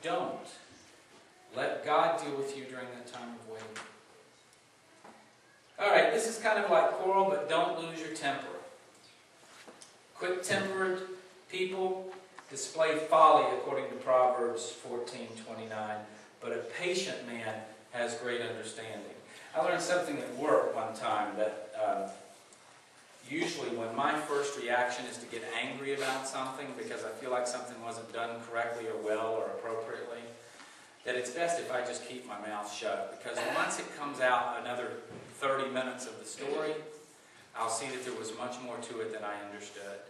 don't. Let God deal with you during that time of waiting. Alright, this is kind of like quarrel, but don't lose your temper. Quick-tempered people display folly, according to Proverbs 14:29, but a patient man has great understanding. I learned something at work one time that usually when my first reaction is to get angry about something because I feel like something wasn't done correctly or well or appropriately, that it's best if I just keep my mouth shut, because once it comes out another 30 minutes of the story, I'll see that there was much more to it than I understood.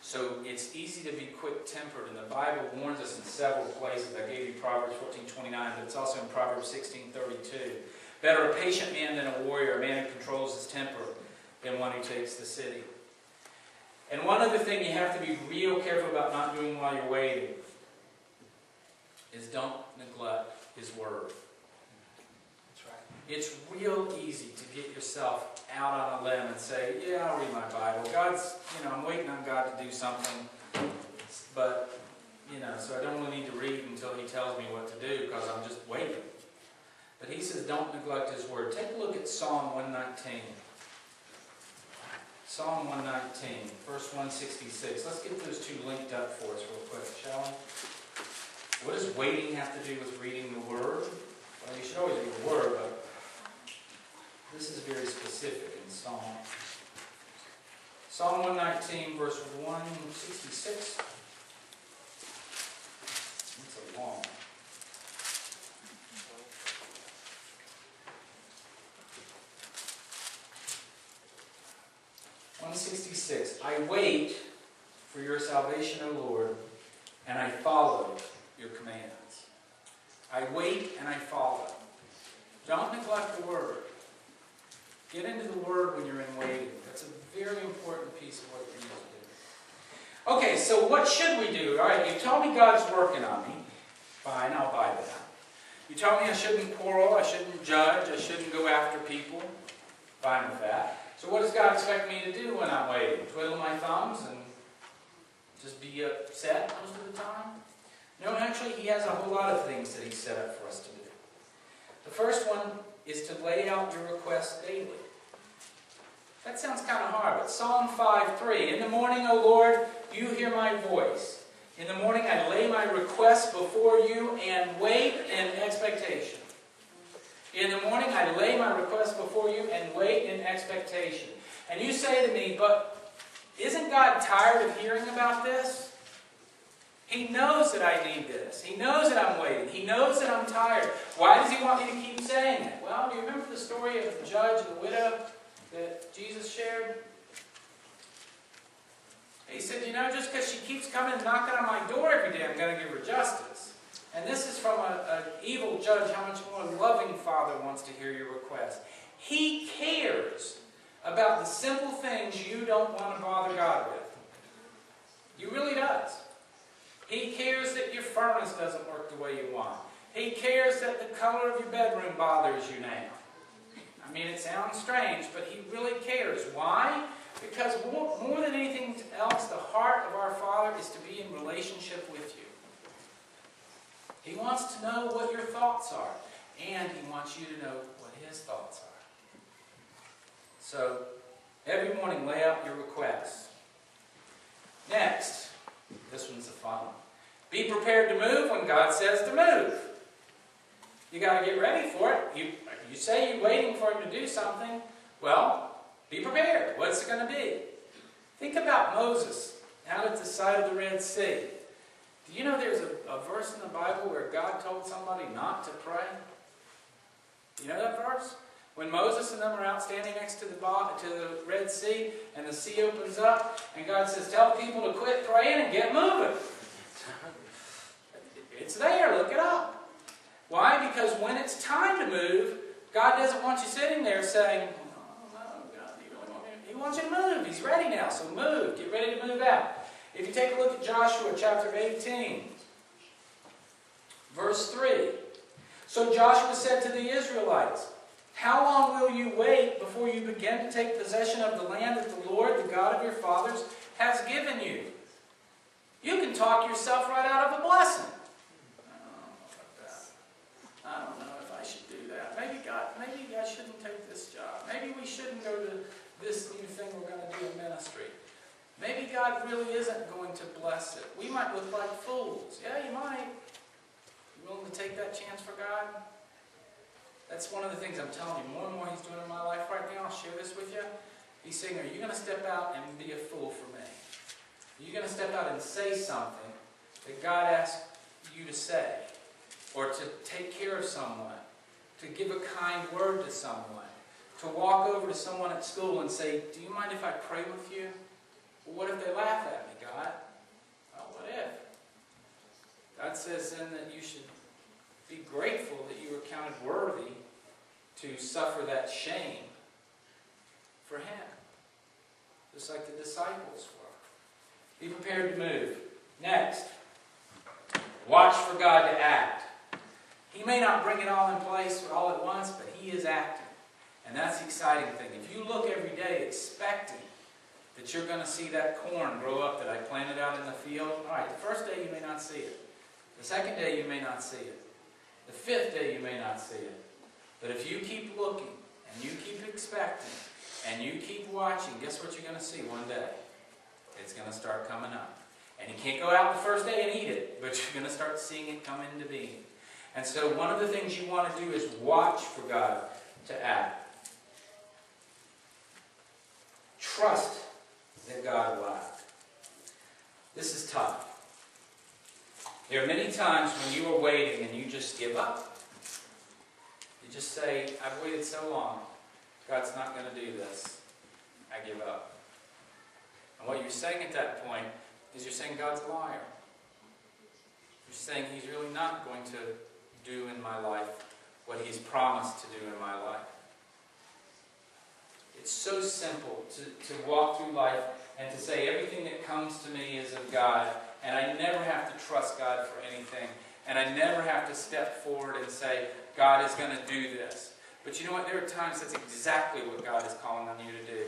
So it's easy to be quick-tempered, and the Bible warns us in several places. I gave you Proverbs 14:29, but it's also in Proverbs 16:32. Better a patient man than a warrior, a man who controls his temper, than one who takes the city. And one other thing you have to be real careful about not doing while you're waiting is don't neglect His Word. That's right. It's real easy to get yourself out on a limb and say, yeah, I'll read my Bible. God's, I'm waiting on God to do something, but, so I don't really need to read until He tells me what to do because I'm just waiting. But He says don't neglect His Word. Take a look at Psalm 119. Psalm 119, verse 166. Let's get those two linked up for us real quick, shall we? What does waiting have to do with reading the Word? Well, you should always read the Word, but this is very specific in Psalm. Psalm 119, verse 166. It's a long. I wait for your salvation, O Lord, and I follow your commands. I wait and I follow. Don't neglect the Word. Get into the Word when you're in waiting. That's a very important piece of what you need to do. Okay, so what should we do? All right, you told me God's working on me. Fine, I'll buy that. You told me I shouldn't quarrel, I shouldn't judge, I shouldn't go after people. Fine with that. So what does God expect me to do when I'm waiting? Twiddle my thumbs and just be upset most of the time? No, actually, He has a whole lot of things that He set up for us to do. The first one is to lay out your requests daily. That sounds kind of hard, but Psalm 5:3, in the morning, O Lord, you hear my voice. In the morning I lay my requests before you and wait in expectation. In the morning I lay my requests before you and wait in expectation. And you say to me, but isn't God tired of hearing about this? He knows that I need this. He knows that I'm waiting. He knows that I'm tired. Why does He want me to keep saying it? Well, do you remember the story of the judge and the widow that Jesus shared? He said, just because she keeps coming and knocking on my door every day, I'm going to give her justice. And this is from an evil judge. How much more a loving Father wants to hear your request. He cares about the simple things you don't want to bother God with. He really does. He cares that your furnace doesn't work the way you want. He cares that the color of your bedroom bothers you now. I mean, it sounds strange, but He really cares. Why? Because more than anything else, the heart of our Father is to be in relationship with you. He wants to know what your thoughts are, and He wants you to know what His thoughts are. So, every morning lay out your requests. Next, this one's a fun one. Be prepared to move when God says to move. You got to get ready for it. You say you're waiting for Him to do something. Well, be prepared. What's it going to be? Think about Moses out at the side of the Red Sea. Do you know there's a verse in the Bible where God told somebody not to pray? You know that verse? When Moses and them are out standing next to the Red Sea, and the sea opens up, and God says, tell people to quit praying and get moving. It's there. Look it up. Why? Because when it's time to move, God doesn't want you sitting there saying, oh, no, God, you really want me to? He wants you to move. He's ready now, so move. Get ready to move out. If you take a look at Joshua chapter 18, verse 3. So Joshua said to the Israelites, how long will you wait before you begin to take possession of the land that the Lord, the God of your fathers, has given you? You can talk yourself right out of a blessing. God really isn't going to bless it. We might look like fools. Yeah, you might. You willing to take that chance for God? That's one of the things I'm telling you. More and more He's doing in my life right now. I'll share this with you. He's saying, are you going to step out and be a fool for me? Are you going to step out and say something that God asks you to say? Or to take care of someone? To give a kind word to someone? To walk over to someone at school and say, do you mind if I pray with you? Well, what if they laugh at me, God? Well, what if? God says then that you should be grateful that you were counted worthy to suffer that shame for Him. Just like the disciples were. Be prepared to move. Next, watch for God to act. He may not bring it all in place all at once, but He is acting. And that's the exciting thing. If you look every day expecting that you're going to see that corn grow up that I planted out in the field, all right, the first day you may not see it. The second day you may not see it. The fifth day you may not see it. But if you keep looking, and you keep expecting, and you keep watching, guess what you're going to see one day? It's going to start coming up. And you can't go out the first day and eat it, but you're going to start seeing it come into being. And so one of the things you want to do is watch for God to act. Trust that God will act. This is tough. There are many times when you are waiting and you just give up. You just say, I've waited so long. God's not going to do this. I give up. And what you're saying at that point is you're saying God's a liar. You're saying He's really not going to do in my life what He's promised to do in my life. It's so simple to walk through life and to say everything that comes to me is of God, and I never have to trust God for anything, and I never have to step forward and say, God is going to do this. But you know what? There are times that's exactly what God is calling on you to do,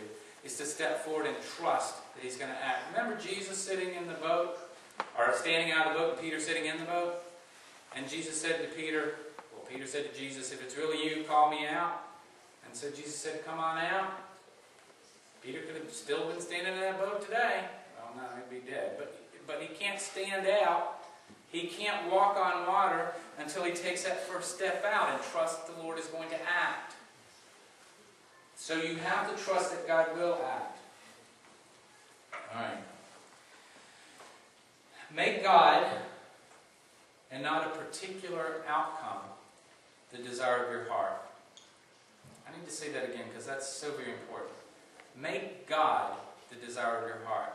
is to step forward and trust that He's going to act. Remember Jesus sitting in the boat, or standing out of the boat, and Peter sitting in the boat? And Jesus said to Peter, well, Peter said to Jesus, if it's really you, call me out. And so Jesus said, come on out. Peter could have still been standing in that boat today. Well, no, he'd be dead. But he can't stand out. He can't walk on water until he takes that first step out and trust the Lord is going to act. So you have to trust that God will act. All right. Make God, and not a particular outcome, the desire of your heart. I need to say that again because that's so very important. Make God the desire of your heart,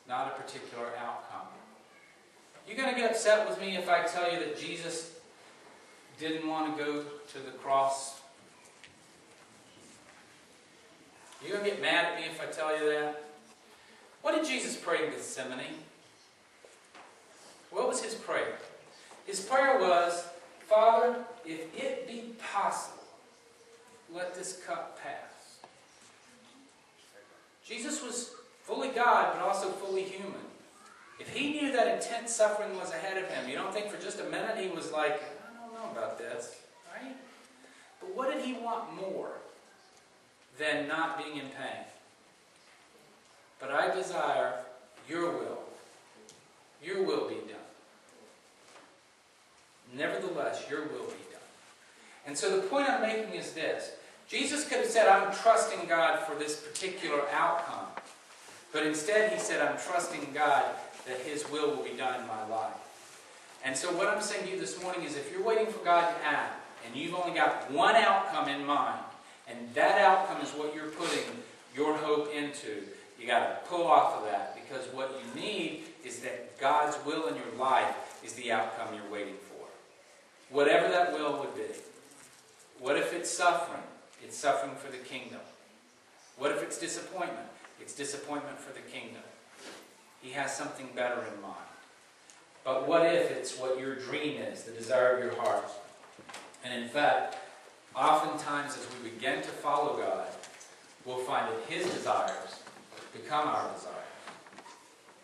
not a particular outcome. You're going to get upset with me if I tell you that Jesus didn't want to go to the cross? You're going to get mad at me if I tell you that? What did Jesus pray in Gethsemane? What was His prayer? His prayer was, Father, if it be possible, let this cup pass. Jesus was fully God, but also fully human. If He knew that intense suffering was ahead of Him, you don't think for just a minute He was like, I don't know about this, right? But what did He want more than not being in pain? But I desire your will. Your will be done. Nevertheless, your will be done. And so the point I'm making is this. Jesus could have said, I'm trusting God for this particular outcome. But instead He said, I'm trusting God that His will be done in my life. And so what I'm saying to you this morning is if you're waiting for God to act, and you've only got one outcome in mind, and that outcome is what you're putting your hope into, you got to pull off of that. Because what you need is that God's will in your life is the outcome you're waiting for. Whatever that will would be. What if it's suffering? It's suffering for the kingdom. What if it's disappointment? It's disappointment for the kingdom. He has something better in mind. But what if it's what your dream is, the desire of your heart? And in fact, oftentimes as we begin to follow God, we'll find that His desires become our desires.